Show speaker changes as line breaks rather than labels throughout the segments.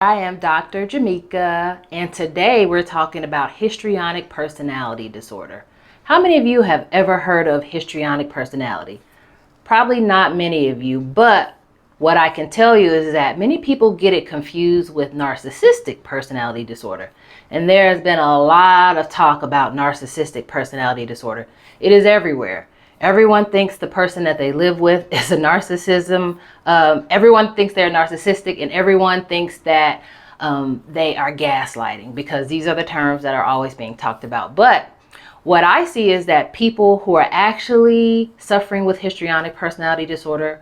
I am Dr. Jameca, and today we're talking about histrionic personality disorder. How many of you have ever heard of histrionic personality? Probably not many of you, but what I can tell you is that many people get it confused with narcissistic personality disorder. And there has been a lot of talk about narcissistic personality disorder. It is everywhere. Everyone thinks the person that they live with is a narcissism. Everyone thinks they're narcissistic, and everyone thinks that they are gaslighting, because these are the terms that are always being talked about. But what I see is that people who are actually suffering with histrionic personality disorder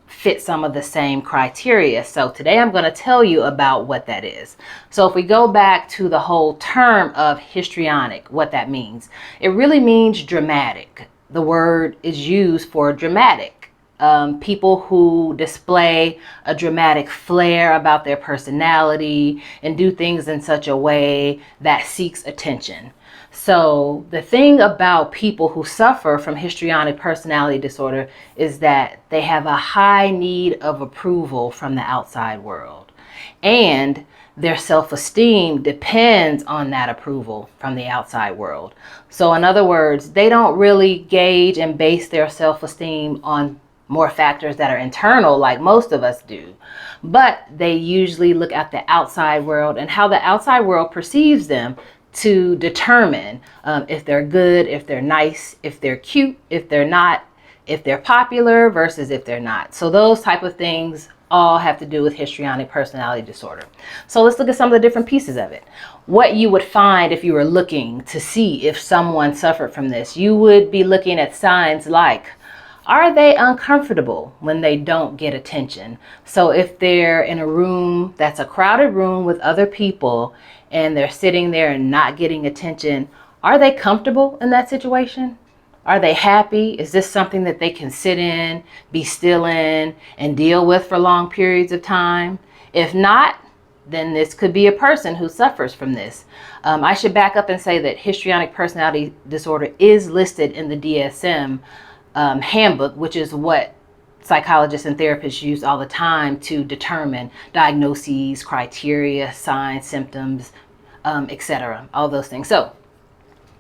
fit some of the same criteria. So today I'm going to tell you about what that is. So if we go back to the whole term of histrionic, what that means, it really means dramatic. The word is used for dramatic. People who display a dramatic flair about their personality and do things in such a way that seeks attention. So the thing about people who suffer from histrionic personality disorder is that they have a high need of approval from the outside world, and their self-esteem depends on that approval from the outside world. So in other words, they don't really gauge and base their self-esteem on more factors that are internal like most of us do, but they usually look at the outside world and how the outside world perceives them to determine if they're good, if they're nice, if they're cute, if they're not, if they're popular versus if they're not. So those type of things all have to do with histrionic personality disorder. So let's look at some of the different pieces of it. What you would find if you were looking to see if someone suffered from this, you would be looking at signs like, are they uncomfortable when they don't get attention? So if they're in a room that's a crowded room with other people and they're sitting there and not getting attention, are they comfortable in that situation? Are they happy? Is this something that they can sit in, be still in, and deal with for long periods of time? If not, then this could be a person who suffers from this. I should back up and say that histrionic personality disorder is listed in the DSM handbook, which is what psychologists and therapists use all the time to determine diagnoses, criteria, signs, symptoms, etc., all those things. So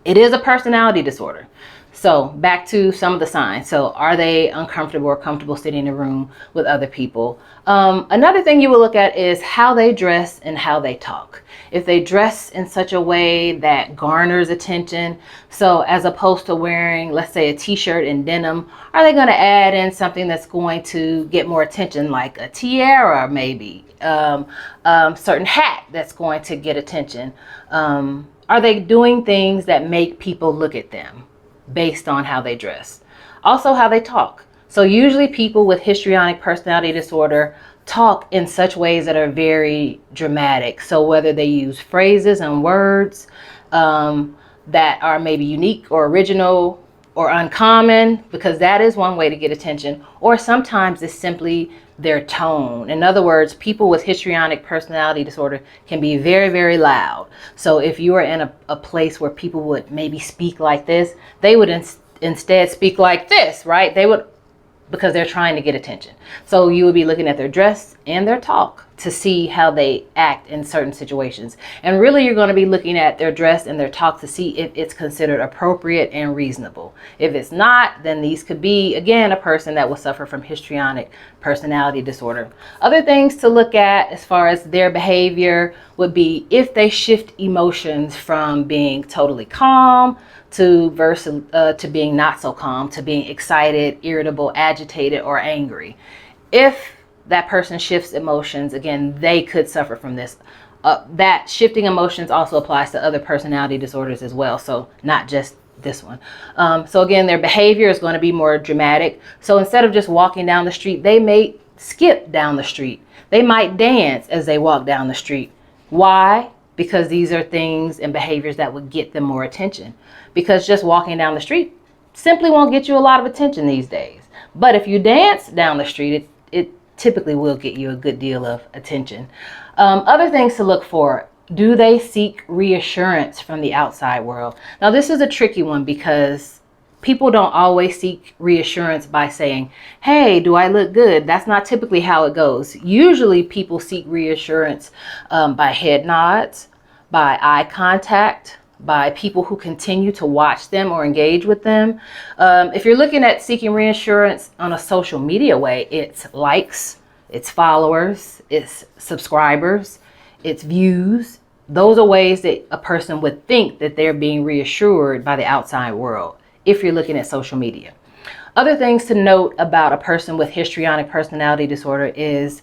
it is a personality disorder. So back to some of the signs. So are they uncomfortable or comfortable sitting in a room with other people? Another thing you will look at is how they dress and how they talk. If they dress in such a way that garners attention, so as opposed to wearing, let's say, a t-shirt and denim, are they going to add in something that's going to get more attention, like a tiara, maybe, certain hat that's going to get attention? Are they doing things that make people look at them based on how they dress? Also, how they talk. So usually people with histrionic personality disorder talk in such ways that are very dramatic. So whether they use phrases and words that are maybe unique or original or uncommon, because that is one way to get attention, or sometimes it's simply their tone. In other words, people with histrionic personality disorder can be very, very loud. So if you are in a place where people would maybe speak like this, they would instead speak like this, right? They would, because they're trying to get attention. So you would be looking at their dress and their talk to see how they act in certain situations. And really, you're going to be looking at their dress and their talk to see if it's considered appropriate and reasonable. If it's not, then these could be, again, a person that will suffer from histrionic personality disorder. Other things to look at as far as their behavior would be if they shift emotions from being totally calm to being not so calm, to being excited, irritable, agitated, or angry. If that person shifts emotions, again, they could suffer from this. That shifting emotions also applies to other personality disorders as well, so not just this one. So again, their behavior is going to be more dramatic. So instead of just walking down the street, they may skip down the street. They might dance as they walk down the street. Why? Because these are things and behaviors that would get them more attention. Because just walking down the street simply won't get you a lot of attention these days. But if you dance down the street, it typically will get you a good deal of attention. Other things to look for: do they seek reassurance from the outside world? Now, this is a tricky one because People don't always seek reassurance by saying, hey, do I look good? That's not typically how it goes. Usually people seek reassurance by head nods, by eye contact, by people who continue to watch them or engage with them. If you're looking at seeking reassurance on a social media way, it's likes, it's followers, it's subscribers, it's views. Those are ways that a person would think that they're being reassured by the outside world if you're looking at social media. Other things to note about a person with histrionic personality disorder is,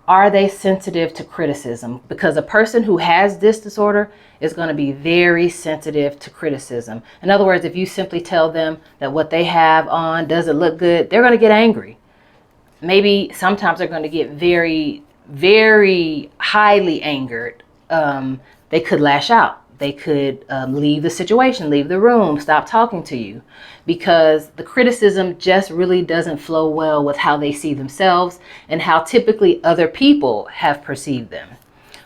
are they sensitive to criticism? Because a person who has this disorder is going to be very sensitive to criticism. In other words, if you simply tell them that what they have on doesn't look good, they're going to get angry. Maybe sometimes they're going to get very, very highly angered. They could lash out. They could leave the situation, leave the room, stop talking to you, because the criticism just really doesn't flow well with how they see themselves and how typically other people have perceived them.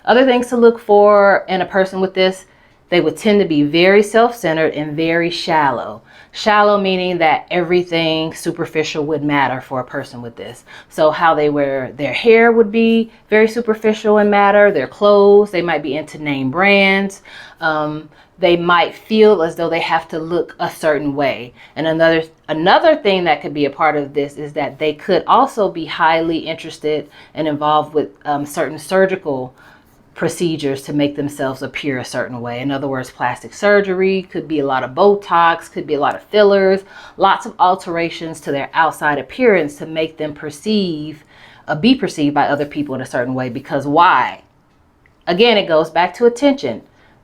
Other things to look for in a person with this: they would tend to be very self-centered and very shallow. Shallow meaning that everything superficial would matter for a person with this. So how they wear their hair would be very superficial and matter. Their clothes, they might be into name brands. They might feel as though they have to look a certain way. And another thing that could be a part of this is that they could also be highly interested and involved with certain surgical procedures to make themselves appear a certain way. In other words, plastic surgery, could be a lot of Botox, could be a lot of fillers, lots of alterations to their outside appearance to make them be perceived by other people in a certain way. Because why? Again, it goes back to attention.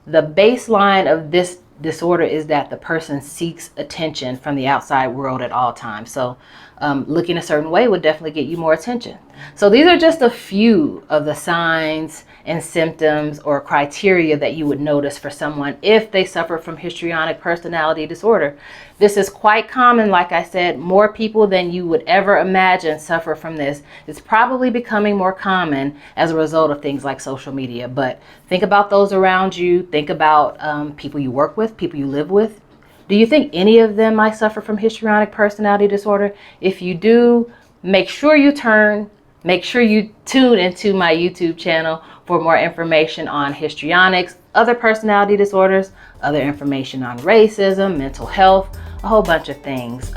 The baseline of this disorder is that the person seeks attention from the outside world at all times. So looking a certain way would definitely get you more attention. So these are just a few of the signs and symptoms or criteria that you would notice for someone if they suffer from histrionic personality disorder. This is quite common. Like I said, more people than you would ever imagine suffer from this. It's probably becoming more common as a result of things like social media. But think about those around you. Think about people you work with, people you live with. Do you think any of them might suffer from histrionic personality disorder? If you do, make sure you tune into my YouTube channel for more information on histrionics, other personality disorders, other information on racism, mental health, a whole bunch of things.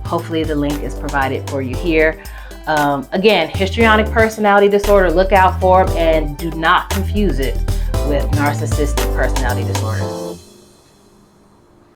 Hopefully the link is provided for you here. Again, histrionic personality disorder, look out for it and do not confuse it with narcissistic personality disorder.